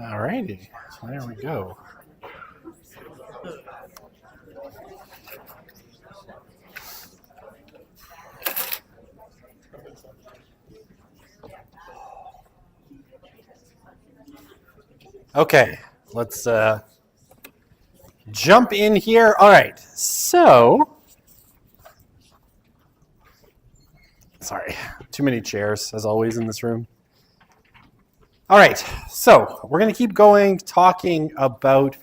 All righty, so there we go. Okay, let's jump in here. All right, so, sorry, too many chairs as always in this room. All right, so we're going to keep going talking about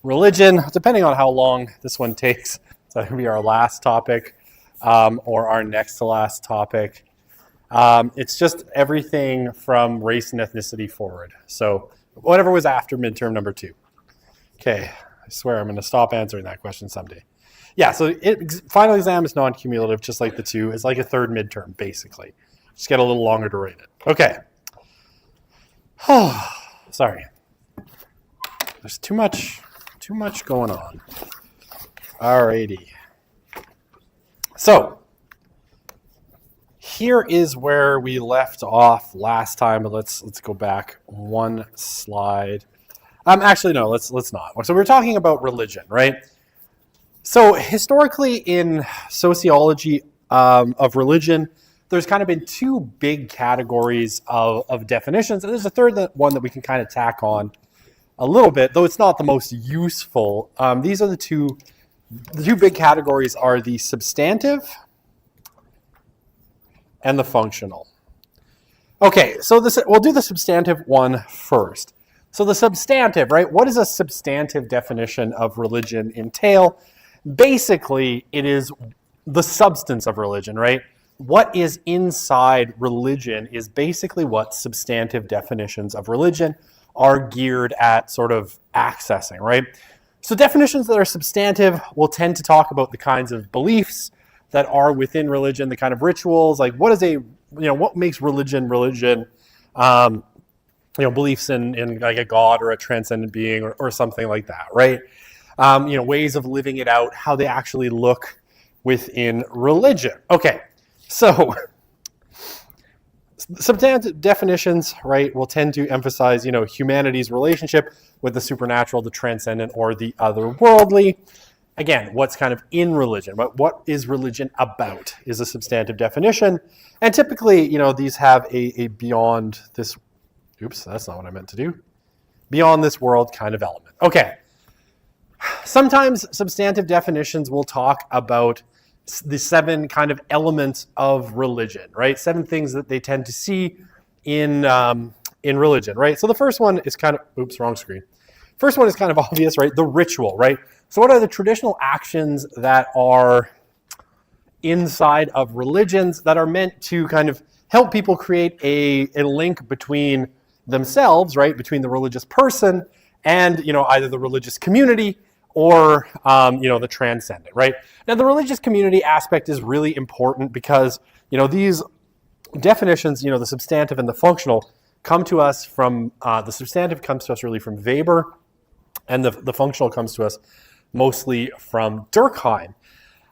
religion, depending on how long this one takes. So that could be our last topic or our next to last topic. It's just everything from race and ethnicity forward. So whatever was after midterm number 2. Okay, I swear I'm going to stop answering that question someday. Yeah, so final exam is non-cumulative, just like the 2. It's like a third midterm, basically. Just get a little longer to rate it. Okay. Sorry. There's too much going on. Alrighty. So, here is where we left off last time, but let's go back one slide. Actually, no, let's not. So we're talking about religion, right? So historically in sociology of religion, there's kind of been 2 big categories of definitions, and there's a third one that we can kind of tack on a little bit, though it's not the most useful. These are the two big categories are the substantive and the functional. Okay, so we'll do the substantive one first. So the substantive, right? What does a substantive definition of religion entail? Basically, it is the substance of religion, right? What is inside religion is basically what substantive definitions of religion are geared at sort of accessing, right? So definitions that are substantive will tend to talk about the kinds of beliefs that are within religion, the kind of rituals, like what makes religion, beliefs in like a God or a transcendent being or something like that, right? Ways of living it out, how they actually look within religion. Okay. So, substantive definitions, right, will tend to emphasize, humanity's relationship with the supernatural, the transcendent, or the otherworldly. Again, what's kind of in religion, what is religion about is a substantive definition. And typically, these have a beyond this, oops, that's not what I meant to do, beyond this world kind of element. Okay. Sometimes substantive definitions will talk about the 7 kind of elements of religion, right? 7 things that they tend to see in religion, right? So the first one is kind of, oops, wrong screen. First one is kind of obvious, right? The ritual, right? So what are the traditional actions that are inside of religions that are meant to kind of help people create a link between themselves, right? Between the religious person and, either the religious community or, the transcendent, right? Now, the religious community aspect is really important because, these definitions, the substantive and the functional, come to us from, the substantive comes to us really from Weber, and the functional comes to us mostly from Durkheim.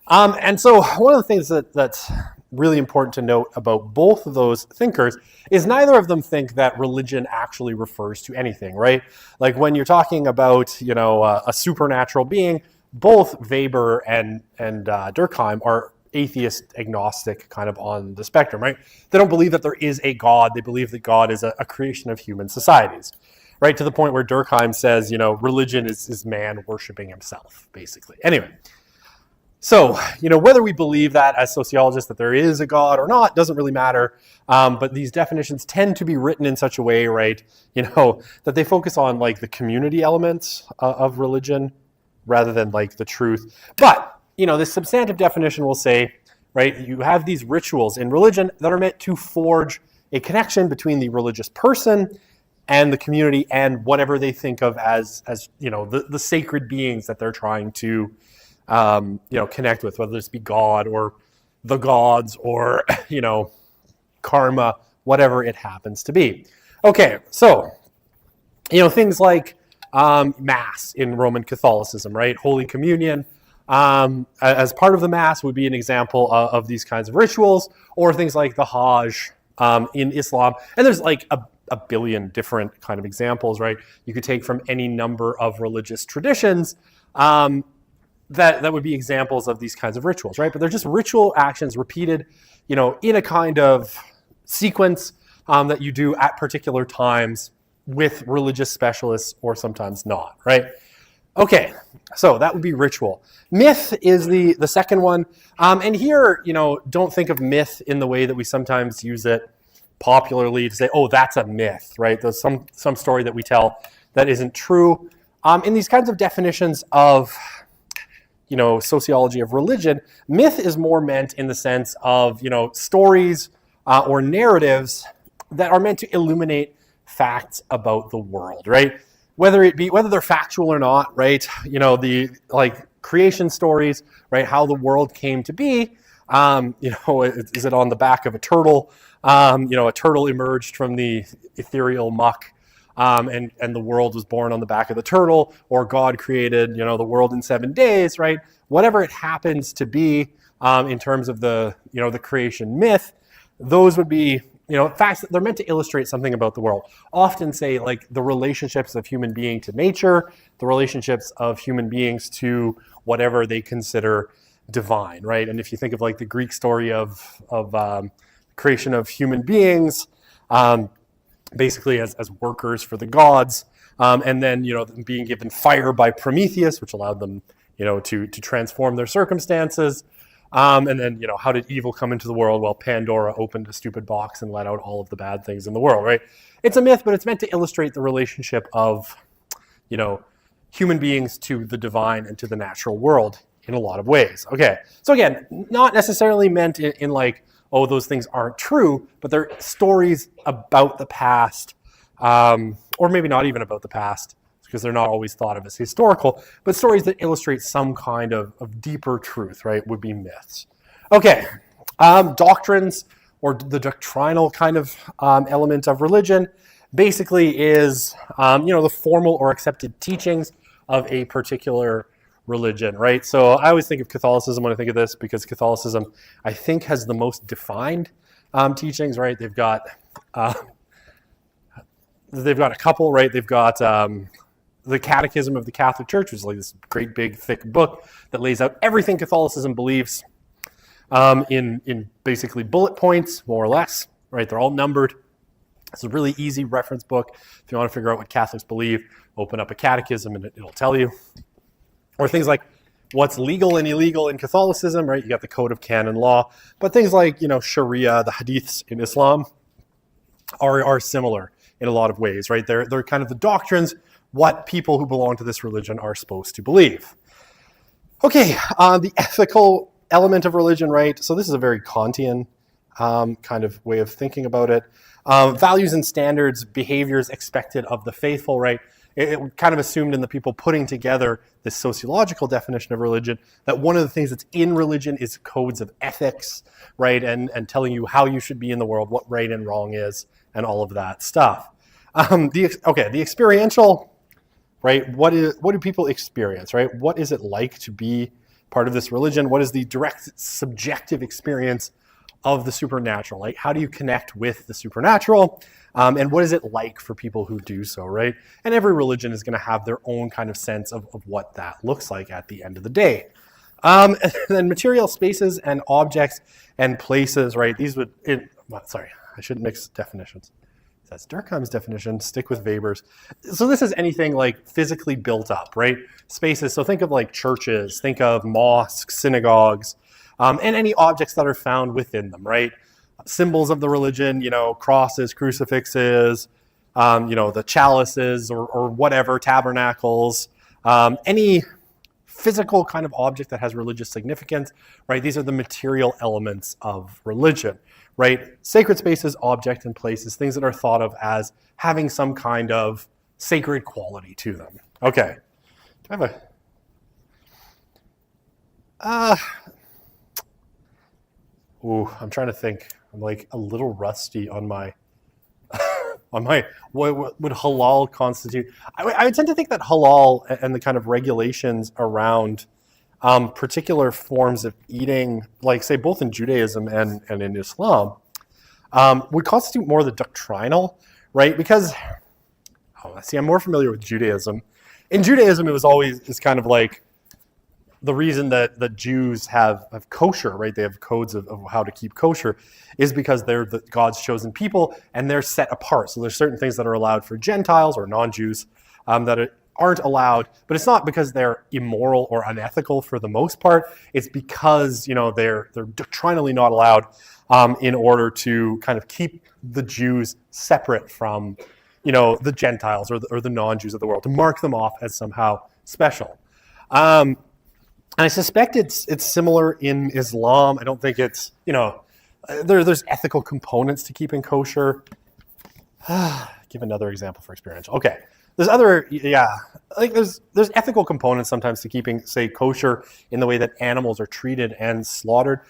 And so one of the things that's really important to note about both of those thinkers is neither of them think that religion actually refers to anything, right? Like when you're talking about, a supernatural being, both Weber and Durkheim are atheist, agnostic, kind of on the spectrum, right? They don't believe that there is a God. They believe that God is a creation of human societies, right? To the point where Durkheim says, religion is man worshiping himself, basically. Anyway. So, whether we believe that as sociologists that there is a God or not doesn't really matter. But these definitions tend to be written in such a way, right, that they focus on like the community elements of religion rather than like the truth. But, this substantive definition will say, right, you have these rituals in religion that are meant to forge a connection between the religious person and the community and whatever they think of as the sacred beings that they're trying to connect with, whether this be God or the gods or, karma, whatever it happens to be. Okay, so, things like Mass in Roman Catholicism, right? Holy Communion as part of the Mass would be an example of these kinds of rituals, or things like the Hajj in Islam. And there's like a billion different kind of examples, right? You could take from any number of religious traditions that would be examples of these kinds of rituals, right? But they're just ritual actions repeated, in a kind of sequence that you do at particular times with religious specialists or sometimes not, right? Okay, so that would be ritual. Myth is the second one. And here, don't think of myth in the way that we sometimes use it popularly to say, oh, that's a myth, right? There's some story that we tell that isn't true. In these kinds of definitions of, sociology of religion, myth is more meant in the sense of, stories or narratives that are meant to illuminate facts about the world, right? Whether they're factual or not, right? The creation stories, right? How the world came to be. Is it on the back of a turtle? A turtle emerged from the ethereal muck, and the world was born on the back of the turtle, or God created, the world in 7 days, right? Whatever it happens to be, in terms of the creation myth, those would be, facts that they're meant to illustrate something about the world. Often say the relationships of human being to nature, the relationships of human beings to whatever they consider divine, right? And if you think of the Greek story of creation of human beings, basically as workers for the gods, and then being given fire by Prometheus, which allowed them to transform their circumstances. And then, how did evil come into the world? Well, Pandora opened a stupid box and let out all of the bad things in the world, right? It's a myth, but it's meant to illustrate the relationship of, human beings to the divine and to the natural world in a lot of ways. Okay, so again, not necessarily meant in oh, those things aren't true, but they're stories about the past, or maybe not even about the past, because they're not always thought of as historical, but stories that illustrate some kind of deeper truth, right, would be myths. Okay, doctrines, or the doctrinal kind of element of religion, basically is, the formal or accepted teachings of a particular religion, right? So I always think of Catholicism when I think of this, because Catholicism, I think, has the most defined teachings, right? They've got a couple, right? They've got the Catechism of the Catholic Church, which is this great big thick book that lays out everything Catholicism believes in basically bullet points, more or less, right? They're all numbered. It's a really easy reference book. If you want to figure out what Catholics believe, open up a catechism and it'll tell you. Or things like what's legal and illegal in Catholicism, right? You got the Code of Canon Law. But things like, Sharia, the Hadiths in Islam are similar in a lot of ways, right? They're kind of the doctrines, what people who belong to this religion are supposed to believe. Okay, the ethical element of religion, right? So this is a very Kantian kind of way of thinking about it. Values and standards, behaviors expected of the faithful, right? It kind of assumed in the people putting together this sociological definition of religion that one of the things that's in religion is codes of ethics, right? And telling you how you should be in the world, what right and wrong is, and all of that stuff. The experiential, right? What do people experience, right? What is it like to be part of this religion? What is the direct subjective experience of the supernatural? Like, how do you connect with the supernatural? And what is it like for people who do so, right? And every religion is going to have their own kind of sense of what that looks like at the end of the day. And then material spaces and objects and places, right? I shouldn't mix definitions. That's Durkheim's definition, stick with Weber's. So this is anything like physically built up, right? Spaces, so think of like churches, think of mosques, synagogues, and any objects that are found within them, right? Symbols of the religion, crosses, crucifixes, the chalices or whatever, tabernacles, any physical kind of object that has religious significance, right? These are the material elements of religion, right? Sacred spaces, object and places, things that are thought of as having some kind of sacred quality to them. Okay. Do I have I'm trying to think. I'm like a little rusty on my what would halal constitute? I tend to think that halal and the kind of regulations around particular forms of eating, like say both in Judaism and in Islam, would constitute more the doctrinal, right? Because, I'm more familiar with Judaism. In Judaism, it's kind of like the reason that Jews have kosher, right? They have codes of how to keep kosher is because they're God's chosen people and they're set apart. So there's certain things that are allowed for Gentiles or non-Jews that aren't allowed, but it's not because they're immoral or unethical for the most part. It's because, they're doctrinally not allowed in order to kind of keep the Jews separate from, the Gentiles or the non-Jews of the world, to mark them off as somehow special. And I suspect it's similar in Islam. I don't think it's, there's ethical components to keeping kosher. Give another example for experiential. Okay. There's there's ethical components sometimes to keeping, say, kosher in the way that animals are treated and slaughtered,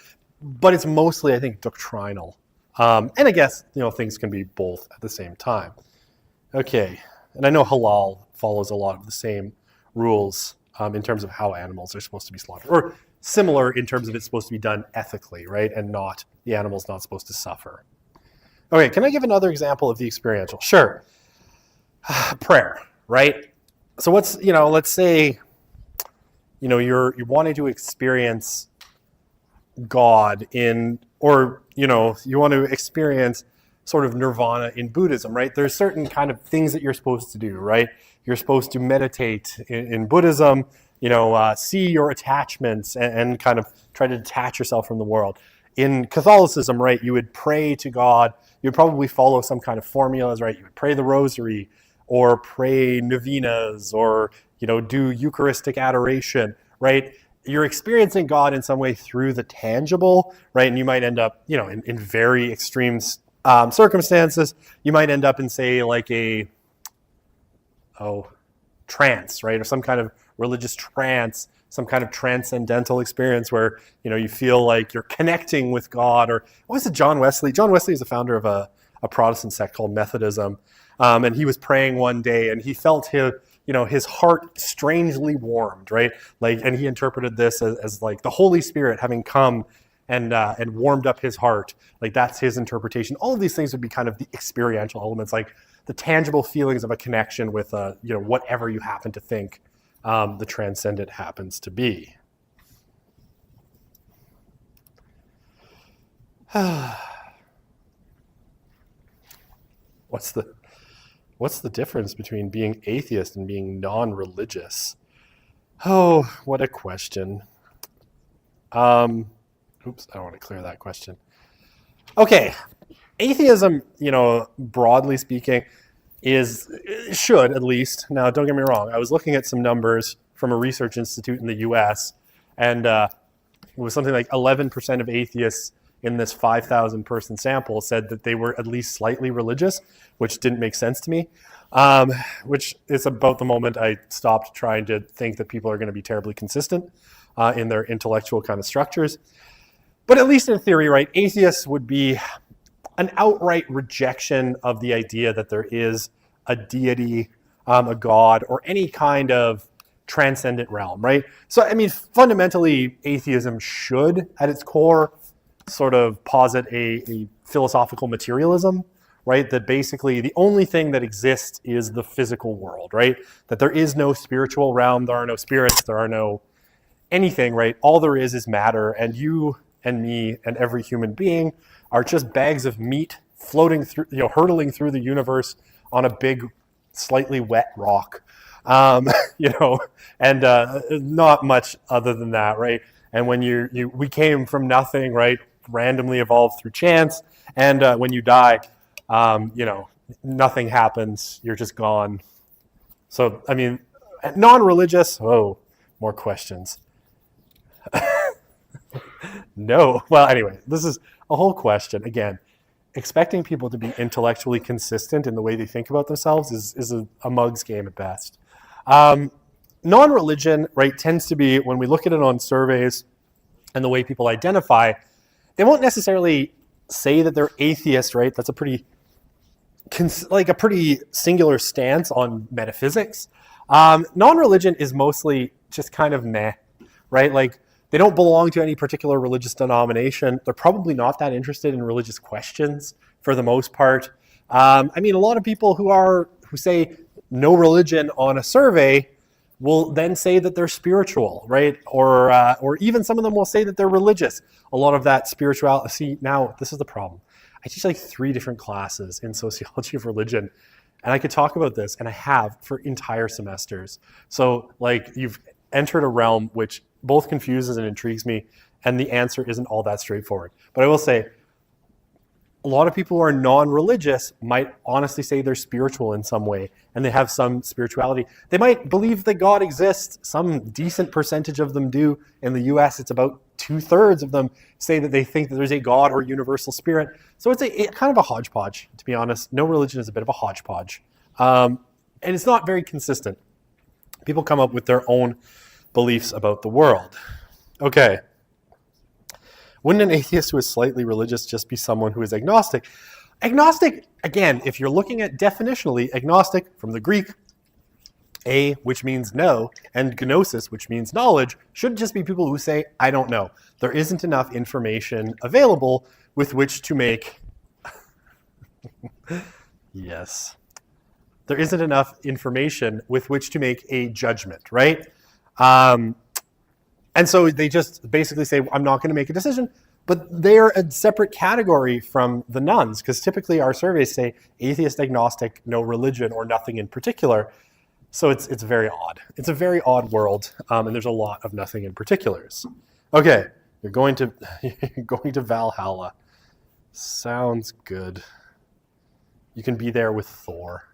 but it's mostly, I think, doctrinal. And I guess, things can be both at the same time. Okay. And I know halal follows a lot of the same rules in terms of how animals are supposed to be slaughtered, or similar in terms of it's supposed to be done ethically, right? And the animal's not supposed to suffer. Okay, can I give another example of the experiential? Sure. Prayer, right? So let's say, you're wanting to experience God you want to experience sort of nirvana in Buddhism, right? There's certain kind of things that you're supposed to do, right? You're supposed to meditate in Buddhism, see your attachments and kind of try to detach yourself from the world. In Catholicism, right, you would pray to God. You'd probably follow some kind of formulas, right? You would pray the rosary or pray novenas or, do Eucharistic adoration, right? You're experiencing God in some way through the tangible, right? And you might end up, in very extreme circumstances, you might end up in, say, like a trance, right? Or some kind of religious trance, some kind of transcendental experience where, you feel like you're connecting with God. Or what was it, John Wesley? John Wesley is the founder of a Protestant sect called Methodism. And he was praying one day and he felt his heart strangely warmed, right? And he interpreted this as like the Holy Spirit having come and warmed up his heart. Like that's his interpretation. All of these things would be kind of the experiential elements, like the tangible feelings of a connection with, whatever you happen to think the transcendent happens to be. What's the difference between being atheist and being non-religious? Oh, what a question. Oops, I don't want to clear that question. Okay, atheism, broadly speaking, should at least. Now, don't get me wrong. I was looking at some numbers from a research institute in the U.S., and it was something like 11% of atheists in this 5,000 person sample said that they were at least slightly religious, which didn't make sense to me, which is about the moment I stopped trying to think that people are going to be terribly consistent in their intellectual kind of structures. But at least in theory, right, atheists would be an outright rejection of the idea that there is a deity, a God, or any kind of transcendent realm, right? So, fundamentally, atheism should, at its core, sort of posit a philosophical materialism, right? That basically the only thing that exists is the physical world, right? That there is no spiritual realm, there are no spirits, there are no anything, right? All there is matter, and you and me and every human being are just bags of meat floating through, hurtling through the universe on a big, slightly wet rock, and not much other than that, right? And when we came from nothing, right? Randomly evolved through chance, and when you die, nothing happens. You're just gone. So, non-religious. Oh, more questions. No. Well, anyway, this is a whole question. Again, expecting people to be intellectually consistent in the way they think about themselves is a mug's game at best. Non-religion, right, tends to be, when we look at it on surveys and the way people identify, they won't necessarily say that they're atheist, right? That's a pretty singular stance on metaphysics. Non-religion is mostly just kind of meh, right? Like, they don't belong to any particular religious denomination. They're probably not that interested in religious questions for the most part. I mean, a lot of people who say no religion on a survey will then say that they're spiritual, right? Or even some of them will say that they're religious. A lot of that spirituality. See, now this is the problem. I teach like 3 different classes in sociology of religion, and I could talk about this, and I have for entire semesters. So like you've entered a realm which both confuses and intrigues me, and the answer isn't all that straightforward. But I will say, a lot of people who are non-religious might honestly say they're spiritual in some way, and they have some spirituality. They might believe that God exists. Some decent percentage of them do. In the US, it's about 2/3 of them say that they think that there's a God or universal spirit. So it's a kind of a hodgepodge, to be honest. No religion is a bit of a hodgepodge. And it's not very consistent. People come up with their own beliefs about the world. Okay. Wouldn't an atheist who is slightly religious just be someone who is agnostic? Agnostic, again, if you're looking at definitionally, agnostic from the Greek, a, which means no, and gnosis, which means knowledge, should just be people who say, I don't know. There isn't enough information available with which to make... Yes. There isn't enough information with which to make a judgment, right? And so they just basically say, I'm not going to make a decision, but they're a separate category from the nones, because typically our surveys say atheist, agnostic, no religion, or nothing in particular. So it's very odd. It's a very odd world, and there's a lot of nothing in particulars. Okay, you're going to Valhalla. Sounds good. You can be there with Thor,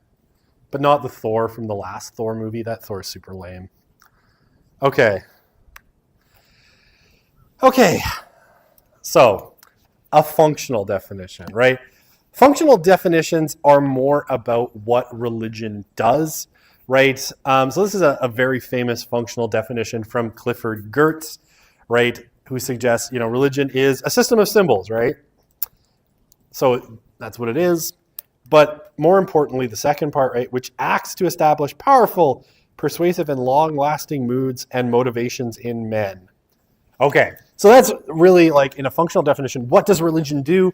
but not the Thor from the last Thor movie. That Thor's super lame. Okay, so a functional definition, right? Functional definitions are more about what religion does, right? So this is a very famous functional definition from Clifford Geertz, right? Who suggests, religion is a system of symbols, right? So that's what it is. But more importantly, the second part, right, which acts to establish powerful, persuasive, and long-lasting moods and motivations in men. Okay, so that's really like in a functional definition, what does religion do?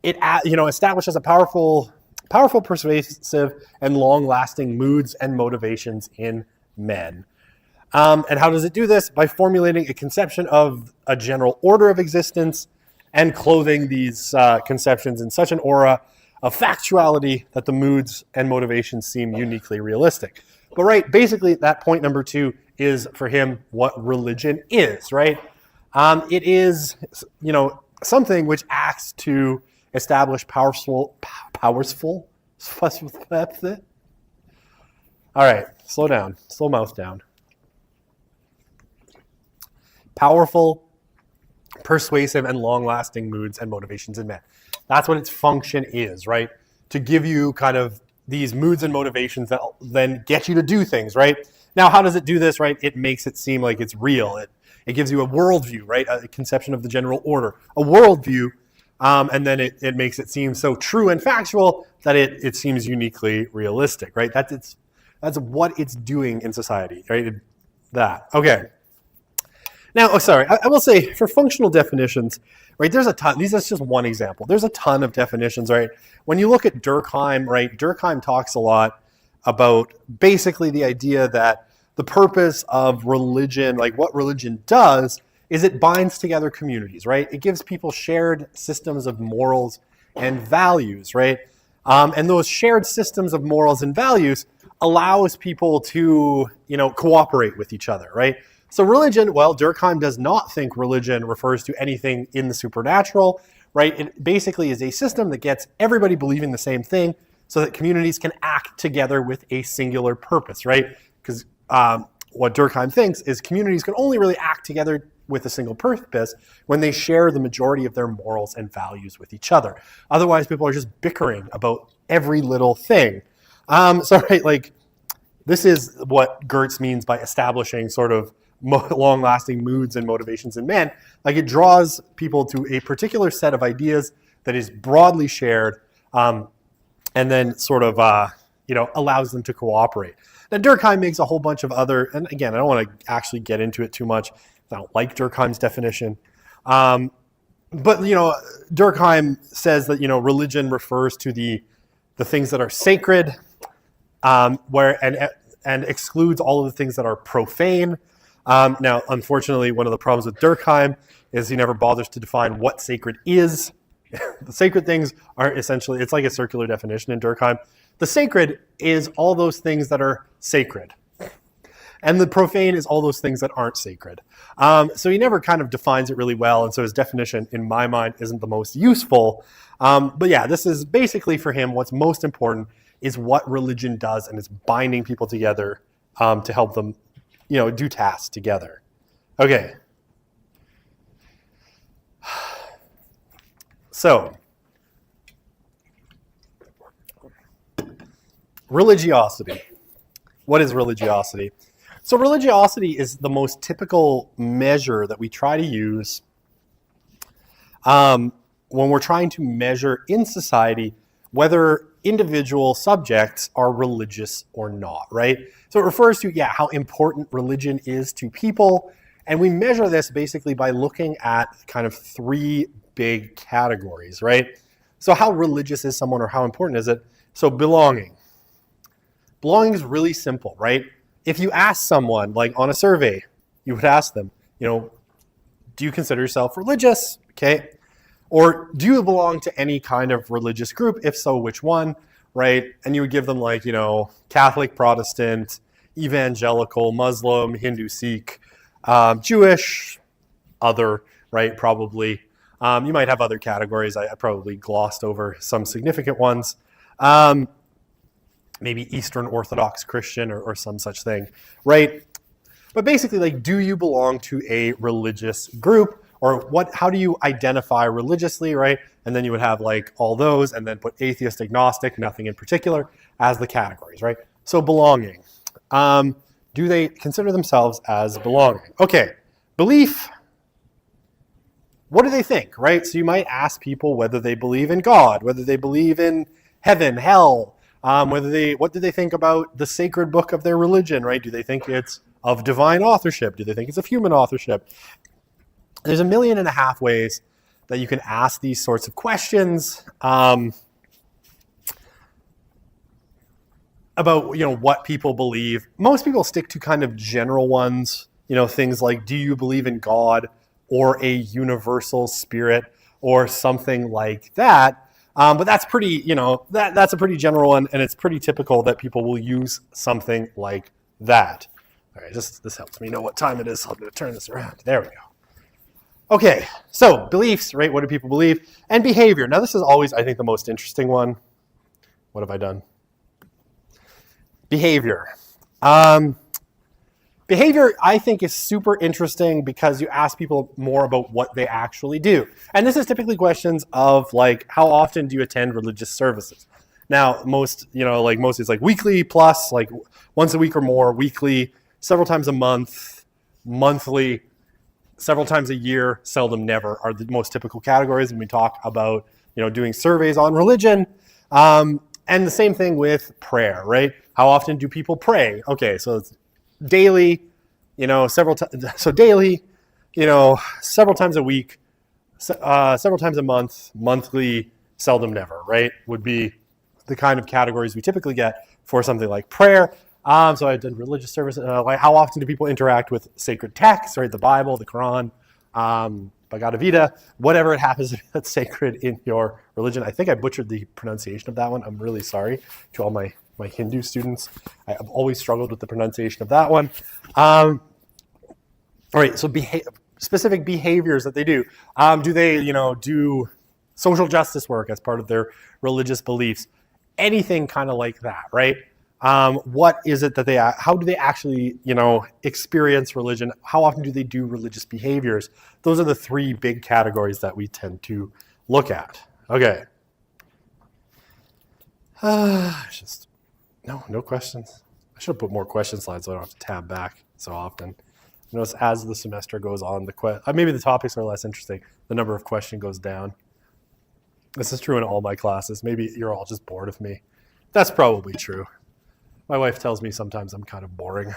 It establishes a powerful, persuasive, and long-lasting moods and motivations in men. And how does it do this? By formulating a conception of a general order of existence and clothing these conceptions in such an aura of factuality that the moods and motivations seem uniquely realistic. But right, basically that point number 2 is for him what religion is, right? It is, something which acts to establish powerful. All right, slow down, slow mouth down. Powerful, persuasive, and long-lasting moods and motivations in men. That's what its function is, right? To give you kind of these moods and motivations that then get you to do things, right? Now, how does it do this, right? It makes it seem like it's real. It gives you a worldview, right? A conception of the general order, a worldview, and then it makes it seem so true and factual that it seems uniquely realistic, right? That's what it's doing in society, right? Okay. Now, I will say for functional definitions, right, there's a ton. Is just one example. There's a ton of definitions, right? When you look at Durkheim, right, Durkheim talks a lot about basically the idea that the purpose of religion, like what religion does, is it binds together communities, right? It gives people shared systems of morals and values, right? And those shared systems of morals and values allows people to, cooperate with each other, right? So religion, well, Durkheim does not think religion refers to anything in the supernatural, right? It basically is a system that gets everybody believing the same thing so that communities can act together with a singular purpose, right? Because what Durkheim thinks is communities can only really act together with a single purpose when they share the majority of their morals and values with each other. Otherwise, people are just bickering about every little thing. This is what Geertz means by establishing sort of long-lasting moods and motivations in men. Like it draws people to a particular set of ideas that is broadly shared, and then sort of allows them to cooperate. Now Durkheim makes a whole bunch of other, and again, I don't want to actually get into it too much. I don't like Durkheim's definition, but Durkheim says that religion refers to the things that are sacred, and excludes all of the things that are profane. Now, unfortunately, one of the problems with Durkheim is he never bothers to define what sacred is. The sacred things are essentially, it's like a circular definition in Durkheim. The sacred is all those things that are sacred. And the profane is all those things that aren't sacred. So he never kind of defines it really well. And so his definition, in my mind, isn't the most useful. But yeah, this is basically for him, what's most important is what religion does, and it's binding people together to help them, do tasks together. Okay. So, religiosity. What is religiosity? So religiosity is the most typical measure that we try to use when we're trying to measure in society whether individual subjects are religious or not, right? So it refers to, how important religion is to people. And we measure this basically by looking at kind of three big categories, right? So how religious is someone, or how important is it? So belonging. Belonging is really simple, right? If you ask someone, like on a survey, you would ask them, do you consider yourself religious? Okay. Or do you belong to any kind of religious group? If so, which one, right? And you would give them Catholic, Protestant, evangelical, Muslim, Hindu, Sikh, Jewish, other, right? Probably. You might have other categories. I probably glossed over some significant ones. Maybe Eastern Orthodox Christian or some such thing, right? But basically, do you belong to a religious group? Or how do you identify religiously, right? And then you would have all those, and then put atheist, agnostic, nothing in particular as the categories, right? So belonging. Do they consider themselves as belonging? Okay, belief. What do they think, right? So you might ask people whether they believe in God, whether they believe in heaven, hell, what do they think about the sacred book of their religion, right? Do they think it's of divine authorship? Do they think it's of human authorship? There's 1.5 million ways that you can ask these sorts of questions about what people believe. Most people stick to kind of general ones, things like, do you believe in God or a universal spirit or something like that? But that's pretty, that's a pretty general one, and it's pretty typical that people will use something like that. All right, this helps me know what time it is, so I'm going to turn this around. There we go. Okay, so beliefs, right? What do people believe? And behavior. Now, this is always, I think, the most interesting one. What have I done? Behavior. Behavior, I think, is super interesting because you ask people more about what they actually do. And this is typically questions of how often do you attend religious services? Now, most it's weekly plus, once a week or more, weekly, several times a month, monthly, several times a year, seldom, never are the most typical categories when we talk about, doing surveys on religion. And the same thing with prayer, right? How often do people pray? Okay, so it's daily, several times a week, several times a month, monthly, seldom, never, right? Would be the kind of categories we typically get for something like prayer. So I did religious service. How often do people interact with sacred texts, right? The Bible, the Quran, Bhagavad Gita, whatever it happens to be that's sacred in your religion. I think I butchered the pronunciation of that one. I'm really sorry to all my Hindu students. I've always struggled with the pronunciation of that one. All right, so specific behaviors that they do. Do they, do social justice work as part of their religious beliefs? Anything kind of like that, right? What is it that how do they actually, experience religion? How often do they do religious behaviors? Those are the three big categories that we tend to look at. Okay. No questions. I should have put more question slides so I don't have to tab back so often. Notice as the semester goes on, maybe the topics are less interesting. The number of questions goes down. This is true in all my classes. Maybe you're all just bored of me. That's probably true. My wife tells me sometimes I'm kind of boring.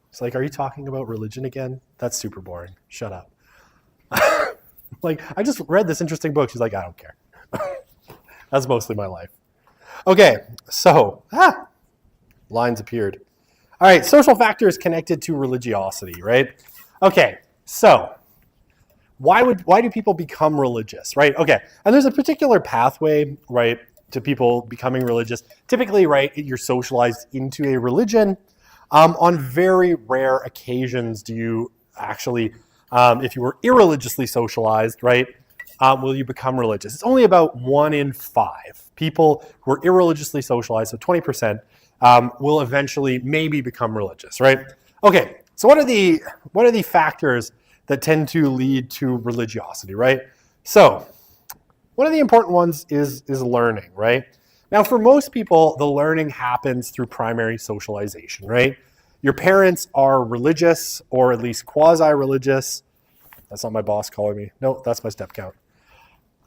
It's are you talking about religion again? That's super boring. Shut up. Like, I just read this interesting book. She's like, I don't care. That's mostly my life. Okay, so, lines appeared. All right, social factors connected to religiosity, right? Okay, so why do people become religious, right? Okay, and there's a particular pathway, right, to people becoming religious. Typically, right, you're socialized into a religion. On very rare occasions do you actually, if you were irreligiously socialized, right, will you become religious? It's only about 1 in 5 people who are irreligiously socialized, so 20%, will eventually maybe become religious, right? Okay, so what are the factors that tend to lead to religiosity, right? So one of the important ones is learning, right? Now, for most people, the learning happens through primary socialization, right? Your parents are religious or at least quasi-religious. That's not my boss calling me. No, that's my step count.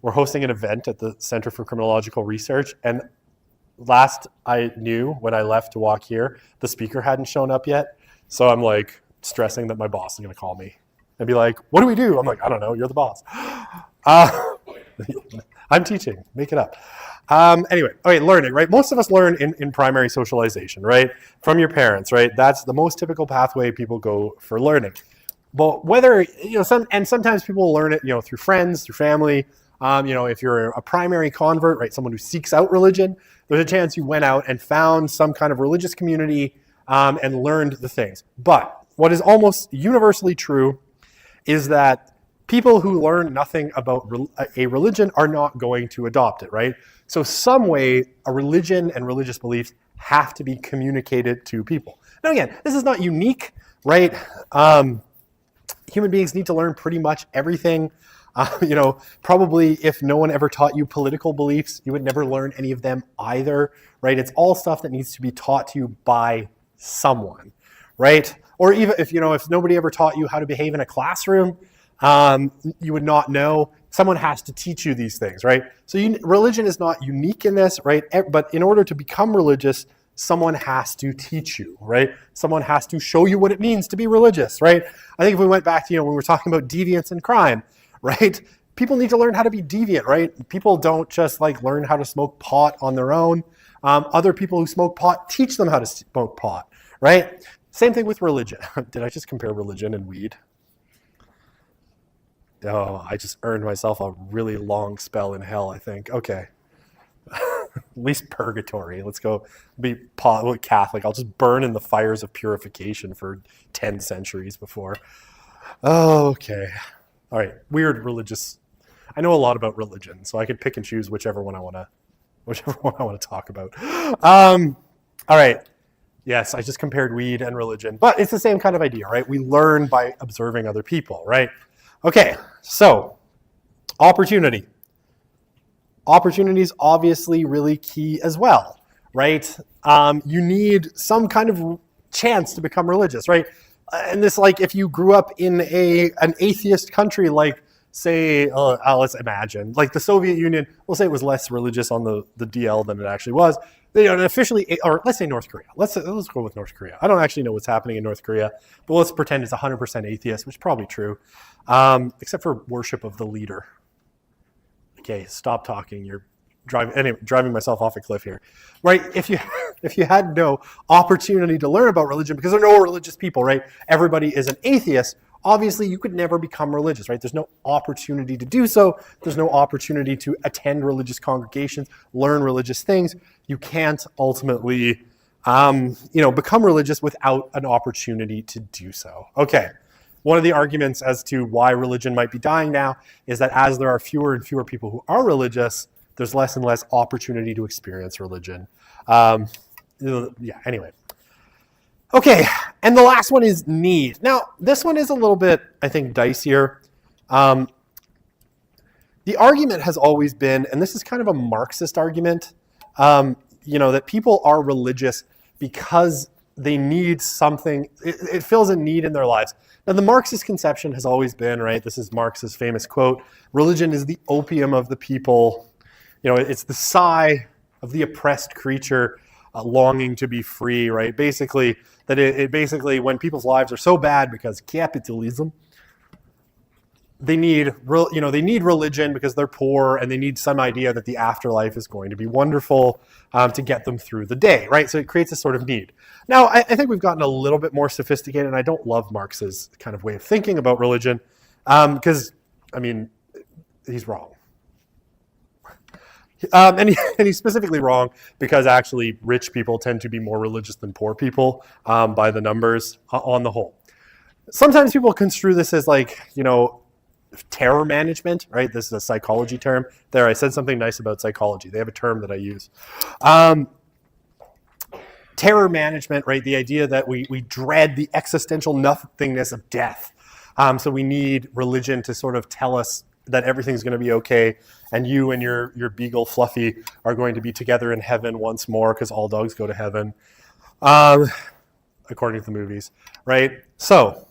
We're hosting an event at the Center for Criminological Research, and last I knew when I left to walk here, the speaker hadn't shown up yet. So I'm like stressing that my boss is going to call me and be like, what do we do? I'm like, I don't know. You're the boss. I'm teaching. Make it up. Anyway, okay, learning, right? Most of us learn in primary socialization, right? From your parents, right? That's the most typical pathway people go for learning. But whether, sometimes people learn it, through friends, through family. If you're a primary convert, right, someone who seeks out religion, there's a chance you went out and found some kind of religious community and learned the things. But what is almost universally true is that people who learn nothing about a religion are not going to adopt it, right? So some way, a religion and religious beliefs have to be communicated to people. Now again, this is not unique, right? Human beings need to learn pretty much everything. Probably if no one ever taught you political beliefs, you would never learn any of them either, right? It's all stuff that needs to be taught to you by someone, right? Or even if nobody ever taught you how to behave in a classroom, you would not know. Someone has to teach you these things, right? So religion is not unique in this, right? But in order to become religious, someone has to teach you, right? Someone has to show you what it means to be religious, right? I think if we went back to, when we were talking about deviance and crime, right? People need to learn how to be deviant, right? People don't just learn how to smoke pot on their own. Other people who smoke pot teach them how to smoke pot, right? Same thing with religion. Did I just compare religion and weed? Oh, I just earned myself a really long spell in hell, I think. Okay. At least purgatory. Let's go be Catholic. I'll just burn in the fires of purification for 10 centuries before. Okay. All right, weird religious. I know a lot about religion, so I could pick and choose whichever one I want to talk about. All right. Yes, I just compared weed and religion, but it's the same kind of idea, right? We learn by observing other people, right? Okay, so opportunity. Opportunity is obviously really key as well, right? You need some kind of chance to become religious, right? And this, if you grew up in an atheist country, say, let's imagine, the Soviet Union, we'll say it was less religious on the DL than it actually was. Officially, or let's say North Korea. Let's go with North Korea. I don't actually know what's happening in North Korea, but let's pretend it's 100% atheist, which is probably true, except for worship of the leader. Okay, stop talking. You're driving myself off a cliff here, right? If you had no opportunity to learn about religion, because there are no religious people, right? Everybody is an atheist. Obviously, you could never become religious, right? There's no opportunity to do so. There's no opportunity to attend religious congregations, learn religious things. You can't ultimately, become religious without an opportunity to do so. Okay. One of the arguments as to why religion might be dying now is that as there are fewer and fewer people who are religious, there's less and less opportunity to experience religion. Anyway. Okay, and the last one is need. Now, this one is a little bit, I think, dicier. The argument has always been, and this is kind of a Marxist argument, that people are religious because they need something. It fills a need in their lives. Now, the Marxist conception has always been, right, this is Marx's famous quote, religion is the opium of the people. It's the sigh of the oppressed creature longing to be free, right? Basically, that it basically, when people's lives are so bad because capitalism, they need they need religion because they're poor, and they need some idea that the afterlife is going to be wonderful to get them through the day, right? So it creates a sort of need. Now, I think we've gotten a little bit more sophisticated, and I don't love Marx's kind of way of thinking about religion because, I mean, he's wrong. And he's specifically wrong because actually rich people tend to be more religious than poor people by the numbers on the whole. Sometimes people construe this as like, terror management, right? This is a psychology term. There, I said something nice about psychology. They have a term that I use. Terror management, right? The idea that we dread the existential nothingness of death. So we need religion to sort of tell us that everything's going to be okay, and you and your beagle Fluffy are going to be together in heaven once more because all dogs go to heaven, according to the movies, right? So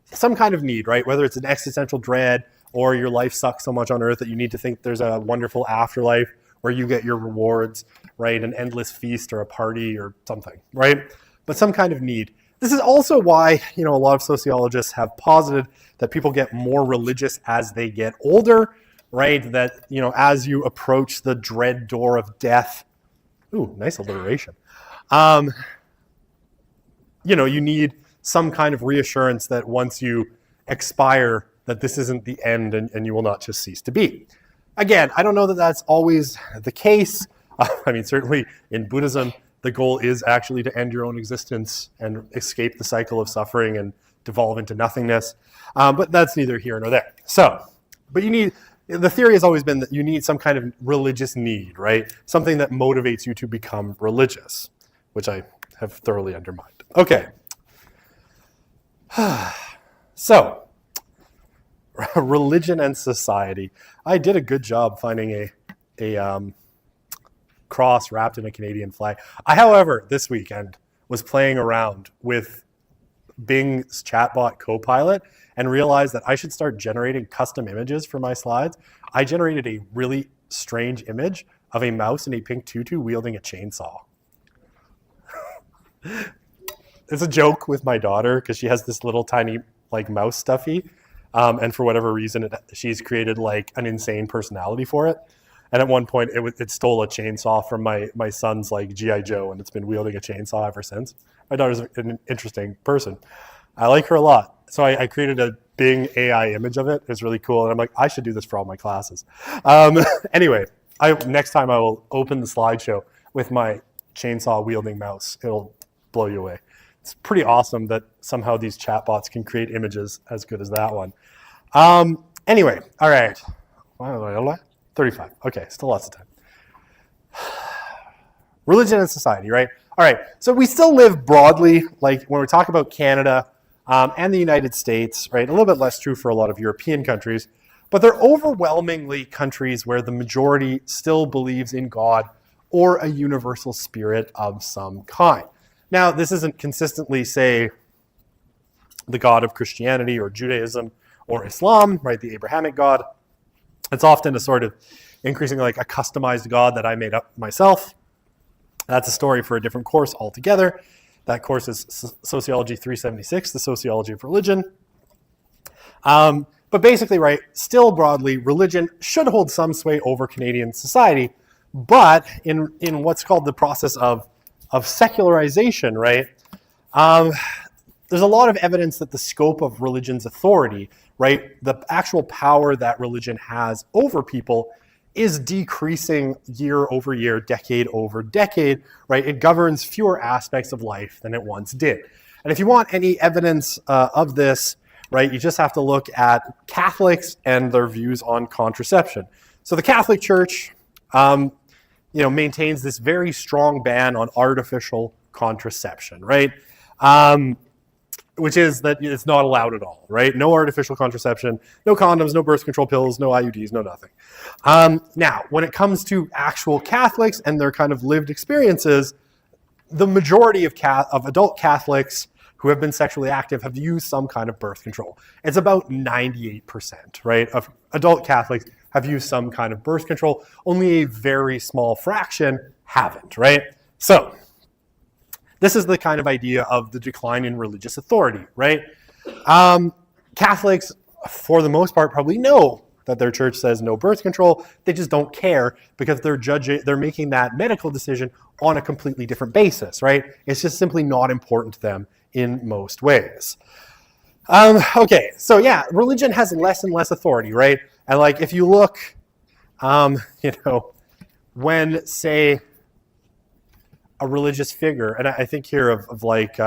some kind of need, right? Whether it's an existential dread or your life sucks so much on earth that you need to think there's a wonderful afterlife where you get your rewards, right? An endless feast or a party or something, right? But some kind of need. This is also why, a lot of sociologists have posited that people get more religious as they get older, right? That, as you approach the dread door of death, ooh, nice alliteration. You need some kind of reassurance that once you expire, that this isn't the end and you will not just cease to be. Again, I don't know that that's always the case. Certainly in Buddhism, the goal is actually to end your own existence and escape the cycle of suffering and devolve into nothingness. But that's neither here nor there. But the theory has always been that you need some kind of religious need, right? Something that motivates you to become religious, which I have thoroughly undermined. Okay. So, religion and society. I did a good job finding a cross wrapped in a Canadian flag. I, however, this weekend was playing around with Bing's chatbot Copilot and realized that I should start generating custom images for my slides. I generated a really strange image of a mouse in a pink tutu wielding a chainsaw. It's a joke with my daughter because she has this little tiny mouse stuffy, and for whatever reason she's created an insane personality for it. And at one point, it stole a chainsaw from my son's G.I. Joe, and it's been wielding a chainsaw ever since. My daughter's an interesting person. I like her a lot. So I created a Bing AI image of it. It's really cool. And I'm like, I should do this for all my classes. Anyway, next time I will open the slideshow with my chainsaw wielding mouse. It'll blow you away. It's pretty awesome that somehow these chatbots can create images as good as that one. Anyway, all right. 35. Okay, still lots of time. Religion and society, right? All right, so we still live broadly, when we talk about Canada and the United States, right? A little bit less true for a lot of European countries, but they're overwhelmingly countries where the majority still believes in God or a universal spirit of some kind. Now, this isn't consistently, say, the God of Christianity or Judaism or Islam, right? The Abrahamic God. It's often a sort of increasingly a customized God that I made up myself. That's a story for a different course altogether. That course is Sociology 376, the Sociology of Religion. But basically, right, still broadly, religion should hold some sway over Canadian society, but in what's called the process of secularization, right, there's a lot of evidence that the scope of religion's authority, right, the actual power that religion has over people is decreasing year over year, decade over decade, right? It governs fewer aspects of life than it once did. And if you want any evidence of this, right, you just have to look at Catholics and their views on contraception. So the Catholic Church, maintains this very strong ban on artificial contraception, right? Which is that it's not allowed at all, right? No artificial contraception, no condoms, no birth control pills, no IUDs, no nothing. Now, when it comes to actual Catholics and their kind of lived experiences, the majority of adult Catholics who have been sexually active have used some kind of birth control. It's about 98%, right, of adult Catholics have used some kind of birth control. Only a very small fraction haven't, right? So this is the kind of idea of the decline in religious authority, right? Catholics for the most part, probably know that their church says no birth control. They just don't care because they're making that medical decision on a completely different basis, right? It's just simply not important to them in most ways. Okay, so yeah, religion has less and less authority, right? And like if you look, when, say, a religious figure, and I think here of like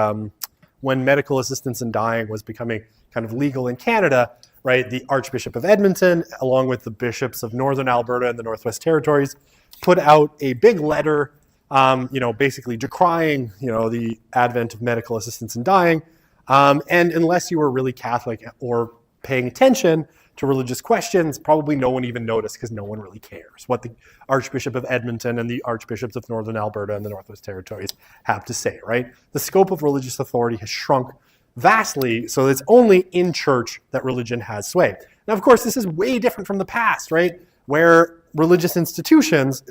when medical assistance in dying was becoming kind of legal in Canada, right? The Archbishop of Edmonton, along with the bishops of Northern Alberta and the Northwest Territories, put out a big letter, basically decrying, the advent of medical assistance in dying. And unless you were really Catholic or paying attention to religious questions, probably no one even noticed because no one really cares what the Archbishop of Edmonton and the Archbishops of Northern Alberta and the Northwest Territories have to say, right? The scope of religious authority has shrunk vastly, so it's only in church that religion has sway. Now, of course, this is way different from the past, right? Where religious institutions,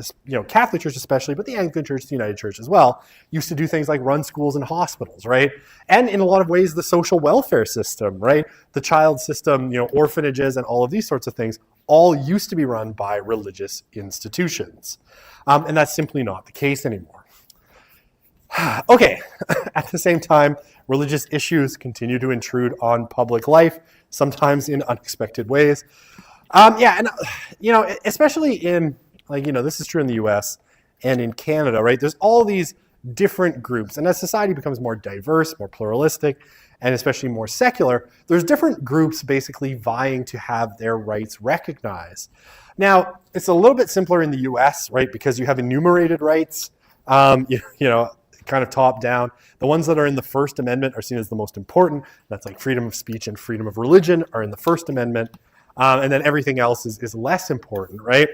Catholic Church especially, but the Anglican Church, the United Church as well, used to do things like run schools and hospitals, right? And in a lot of ways, the social welfare system, right? The child system, orphanages and all of these sorts of things all used to be run by religious institutions. And that's simply not the case anymore. Okay, at the same time, religious issues continue to intrude on public life, sometimes in unexpected ways. Especially in, this is true in the US and in Canada, right? There's all these different groups. And as society becomes more diverse, more pluralistic, and especially more secular, there's different groups basically vying to have their rights recognized. Now, it's a little bit simpler in the US, right? Because you have enumerated rights, kind of top down. The ones that are in the First Amendment are seen as the most important. That's like freedom of speech and freedom of religion are in the First Amendment. And then everything else is less important, right?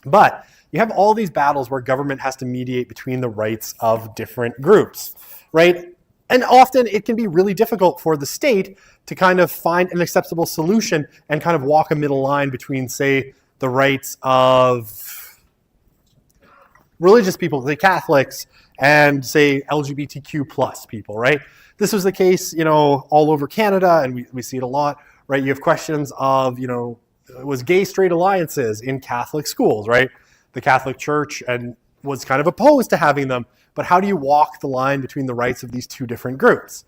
But you have all these battles where government has to mediate between the rights of different groups, right? And often it can be really difficult for the state to kind of find an acceptable solution and kind of walk a middle line between, say, the rights of religious people, the Catholics, and say LGBTQ plus people, right? This was the case, all over Canada, and we see it a lot, right? You have questions of, was gay straight alliances in Catholic schools, right? The Catholic Church and was kind of opposed to having them, but how do you walk the line between the rights of these two different groups?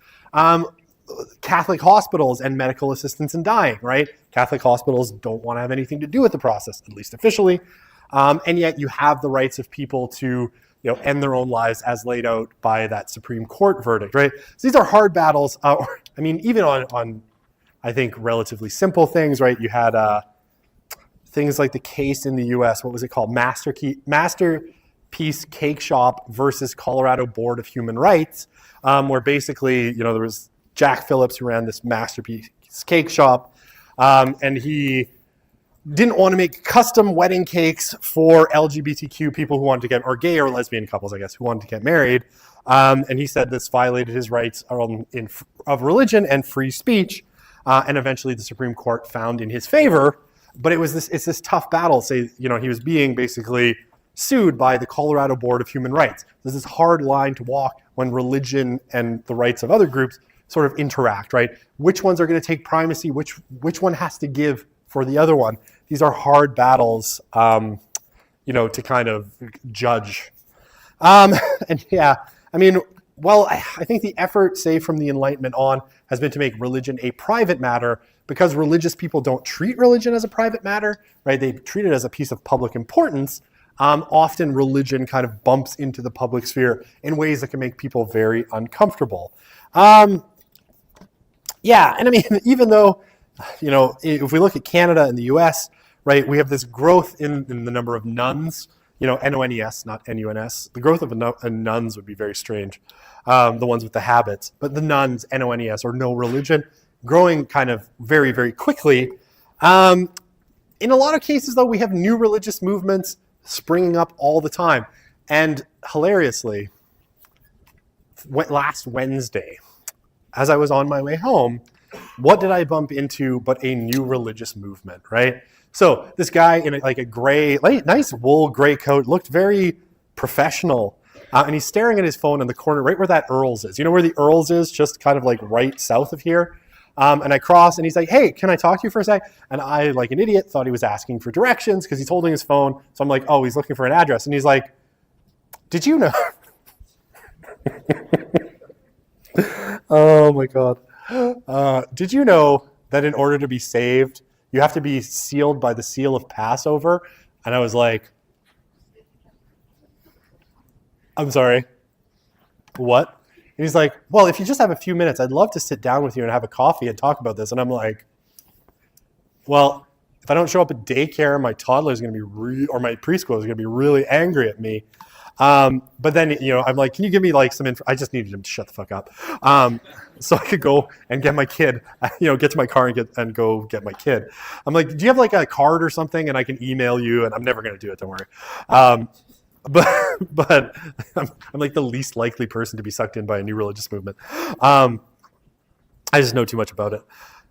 Catholic hospitals and medical assistance in dying, right? Catholic hospitals don't want to have anything to do with the process, at least officially, and yet you have the rights of people to end their own lives as laid out by that Supreme Court verdict, right? So these are hard battles. Even on I think relatively simple things, right? You had things like the case in the U.S. What was it called? Masterpiece Cake Shop versus Colorado Board of Human Rights, where basically, there was Jack Phillips who ran this Masterpiece Cake Shop, and he didn't want to make custom wedding cakes for LGBTQ people who wanted to get, or gay or lesbian couples, I guess, who wanted to get married. And he said this violated his rights of religion and free speech. And eventually the Supreme Court found in his favor, but it's this tough battle. Say, he was being basically sued by the Colorado Board of Human Rights. There's this hard line to walk when religion and the rights of other groups sort of interact, right? Which ones are going to take primacy? Which one has to give for the other one? These are hard battles, to kind of judge. I think the effort, say, from the Enlightenment on, has been to make religion a private matter because religious people don't treat religion as a private matter, right? They treat it as a piece of public importance. Often religion kind of bumps into the public sphere in ways that can make people very uncomfortable. Even though, if we look at Canada and the US, right, we have this growth in the number of nuns, N-O-N-E-S, not N-U-N-S. The growth of nuns would be very strange, the ones with the habits. But the nuns, N-O-N-E-S, or no religion, growing kind of very, very quickly. In a lot of cases, though, we have new religious movements springing up all the time. And hilariously, last Wednesday, as I was on my way home, what did I bump into but a new religious movement, right? So this guy in a gray, nice wool gray coat, looked very professional. And he's staring at his phone in the corner right where that Earl's is. You know where the Earl's is? Just kind of right south of here. And I cross, and he's like, hey, can I talk to you for a sec? And I, like an idiot, thought he was asking for directions because he's holding his phone. So I'm like, oh, he's looking for an address. And he's like, did you know? Oh my God. Did you know that in order to be saved, you have to be sealed by the seal of Passover? And I was like, I'm sorry, what? And he's like, well, if you just have a few minutes, I'd love to sit down with you and have a coffee and talk about this. And I'm like, well, if I don't show up at daycare, my toddler is going to be, or my preschool is going to be really angry at me. But then, I'm like, can you give me like some info? I just needed him to shut the fuck up. So I could go and get my kid, get to my car and go get my kid. I'm like, do you have like a card or something? And I can email you, and I'm never going to do it. Don't worry. But I'm like the least likely person to be sucked in by a new religious movement. I just know too much about it.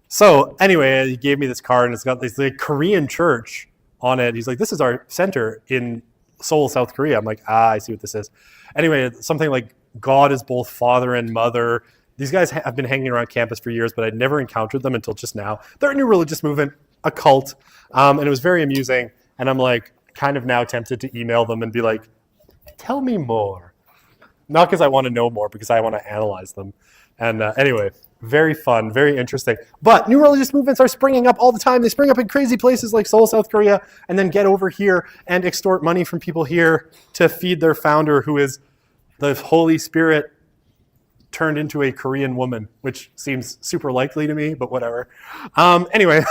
So anyway, he gave me this card, and it's got this like Korean church on it. He's like, this is our center in Seoul, South Korea. I'm like, I see what this is. Anyway, something like God is both father and mother. These guys have been hanging around campus for years, but I'd never encountered them until just now. They're a new religious movement, a cult, and it was very amusing. And I'm like, kind of now tempted to email them and be like, tell me more. Not because I want to know more, because I want to analyze them. And anyway, very fun, very interesting. But new religious movements are springing up all the time. They spring up in crazy places like Seoul, South Korea, and then get over here and extort money from people here to feed their founder, who is the Holy Spirit turned into a Korean woman, which seems super likely to me, but whatever. Anyway,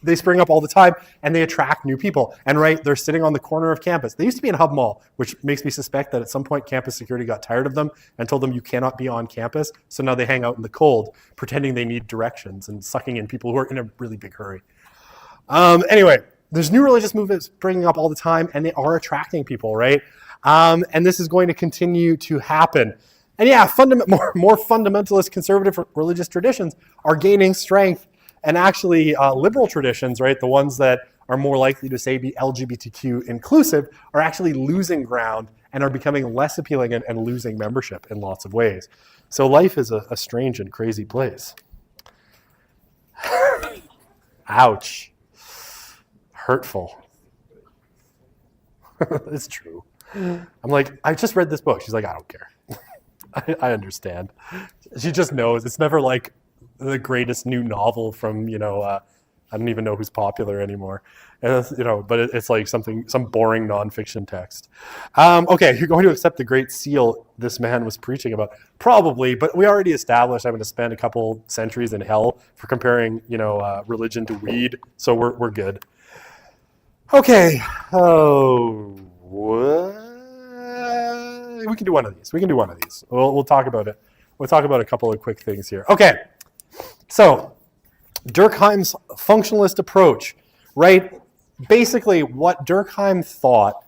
they spring up all the time, and they attract new people. And they're sitting on the corner of campus. They used to be in Hub Mall, which makes me suspect that at some point campus security got tired of them and told them you cannot be on campus. So now they hang out in the cold, pretending they need directions and sucking in people who are in a really big hurry. Anyway, there's new religious movements springing up all the time, and they are attracting people, right? And this is going to continue to happen. And yeah, more fundamentalist conservative religious traditions are gaining strength. And actually, liberal traditions, right, the ones that are more likely to say be LGBTQ inclusive, are actually losing ground and are becoming less appealing and losing membership in lots of ways. So life is a strange and crazy place. Ouch. Hurtful. It's true. I'm like, I just read this book. She's like, I don't care. I understand. She just knows. It's never like the greatest new novel from, I don't even know who's popular anymore. But it's like some boring nonfiction text. Okay, you're going to accept the great seal this man was preaching about. Probably, but we already established I'm going to spend a couple centuries in hell for comparing, religion to weed. So we're good. Okay. Oh, what? We can do one of these. We'll talk about it. We'll talk about a couple of quick things here. Okay. So, Durkheim's functionalist approach, right? Basically, what Durkheim thought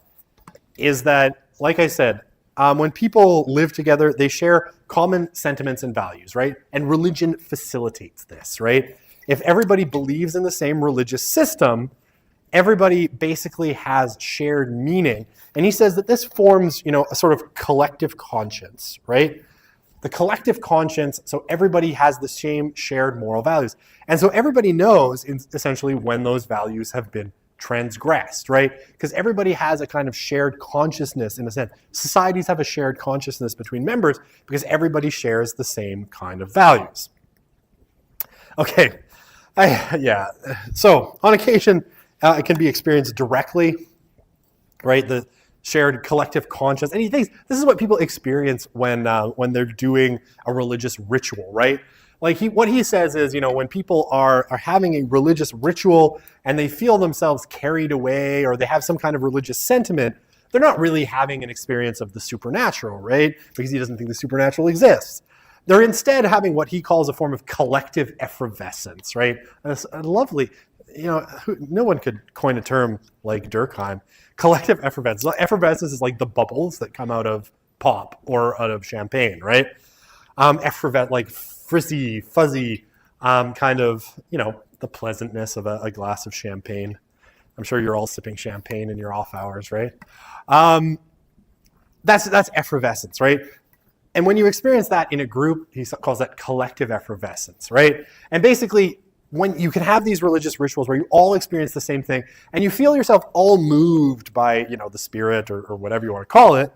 is that, like I said, when people live together, they share common sentiments and values, right? And religion facilitates this, right? If everybody believes in the same religious system, everybody basically has shared meaning. And he says that this forms, a sort of collective conscience, right? The collective conscience, so everybody has the same shared moral values. And so everybody knows, essentially, when those values have been transgressed, right? Because everybody has a kind of shared consciousness in a sense. Societies have a shared consciousness between members because everybody shares the same kind of values. Okay, so on occasion, it can be experienced directly, right? The shared collective conscience. And he thinks this is what people experience when they're doing a religious ritual, right? Like what he says is, when people are having a religious ritual and they feel themselves carried away or they have some kind of religious sentiment, they're not really having an experience of the supernatural, right? Because he doesn't think the supernatural exists. They're instead having what he calls a form of collective effervescence, right? And it's a lovely, no one could coin a term like Durkheim. Collective effervescence. Effervescence is like the bubbles that come out of pop or out of champagne, right? Like frizzy, fuzzy, kind of, the pleasantness of a glass of champagne. I'm sure you're all sipping champagne in your off hours, right? That's effervescence, right? And when you experience that in a group, he calls that collective effervescence, right? And basically, when you can have these religious rituals where you all experience the same thing and you feel yourself all moved by, the spirit or whatever you want to call it.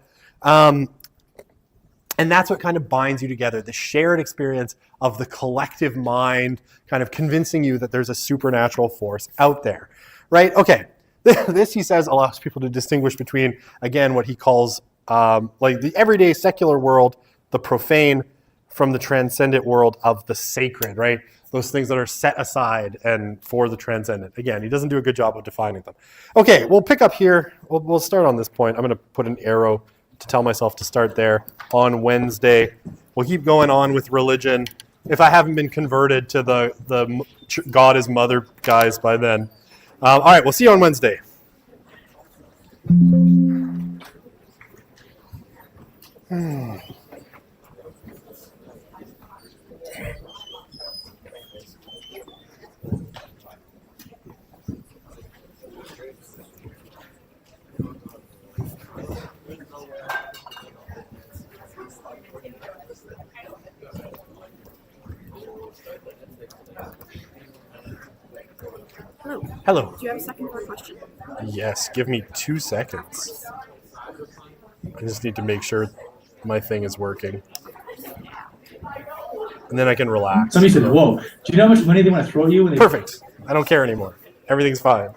And that's what kind of binds you together, the shared experience of the collective mind kind of convincing you that there's a supernatural force out there, right? Okay, this, he says, allows people to distinguish between, again, what he calls like the everyday secular world, the profane, from the transcendent world of the sacred, right? Those things that are set aside and for the transcendent. Again, he doesn't do a good job of defining them. Okay, we'll pick up here. We'll start on this point. I'm going to put an arrow to tell myself to start there on Wednesday. We'll keep going on with religion. If I haven't been converted to the God is Mother guys by then. All right, we'll see you on Wednesday. Hello. Hello. Do you have a second for a question? Yes, give me 2 seconds. I just need to make sure my thing is working. And then I can relax. Somebody said, whoa, do you know how much money they want to throw at you? When they Perfect. I don't care anymore. Everything's fine.